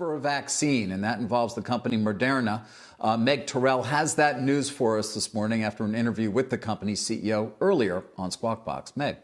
for a vaccine, and that involves the company Moderena. Meg Terrell has that news for us this morning after an interview with the company's CEO earlier on Squawk Box. Meg.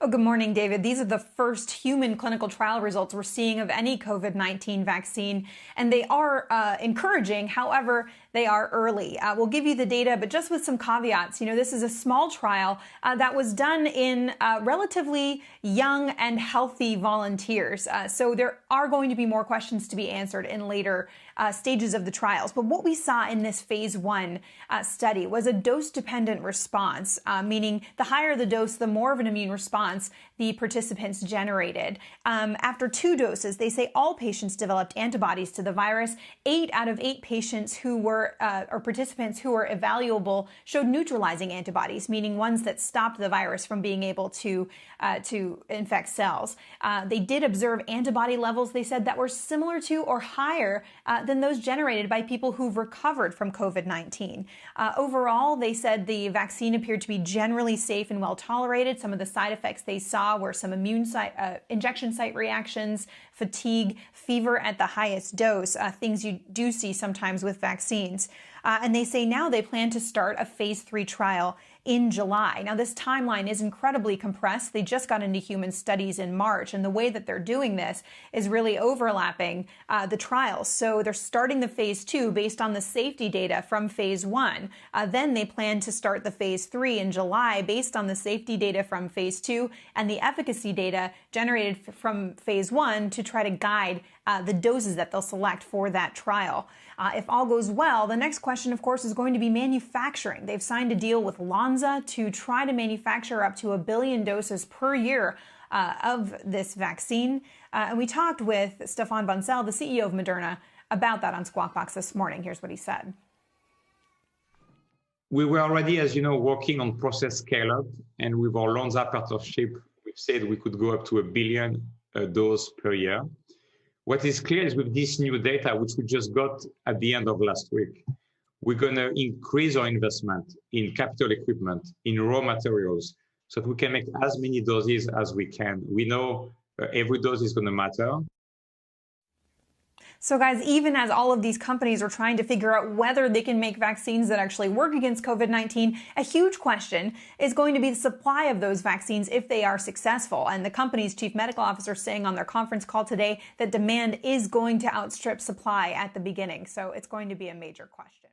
Oh, good morning, David. These are the first human clinical trial results we're seeing of any COVID-19 vaccine, and they are encouraging. However, they are early. We'll give you the data, but just with some caveats. You know, this is a small trial that was done in relatively young and healthy volunteers. So there are going to be more questions to be answered in later stages of the trials. But what we saw in this phase 1 study was a dose-dependent response, meaning the higher the dose, the more of an immune response the participants generated. After 2 doses, they say all patients developed antibodies to the virus. 8 out of 8 patients who were, or participants who were evaluable showed neutralizing antibodies, meaning ones that stopped the virus from being able to infect cells. They did observe antibody levels, they said, that were similar to or higher than those generated by people who've recovered from COVID-19. Overall, they said the vaccine appeared to be generally safe and well tolerated. Some of the side effects they saw were some injection site reactions, fatigue, fever at the highest dose, things you do see sometimes with vaccines. And they say now they plan to start a phase 3 trial in July. Now, this timeline is incredibly compressed. They just got into human studies in March, and the way that they're doing this is really overlapping the trials. So they're starting the phase 2 based on the safety data from phase 1. Then they plan to start the phase 3 in July based on the safety data from phase 2 and the efficacy data generated from phase 1 to try to guide the doses that they'll select for that trial. If all goes well, the next question, of course, is going to be manufacturing. They've signed a deal with Lonza to try to manufacture up to 1 billion doses per year of this vaccine. And we talked with Stéphane Bancel, the CEO of Moderna, about that on Squawk Box this morning. Here's what he said. We were already, as you know, working on process scale-up, and with our Lonza partnership, we've said we could go up to 1 billion doses per year. What is clear is with this new data, which we just got at the end of last week, we're going to increase our investment in capital equipment, in raw materials, so that we can make as many doses as we can. We know every dose is going to matter. So guys, even as all of these companies are trying to figure out whether they can make vaccines that actually work against COVID-19, a huge question is going to be the supply of those vaccines if they are successful. And the company's chief medical officer saying on their conference call today that demand is going to outstrip supply at the beginning. So it's going to be a major question.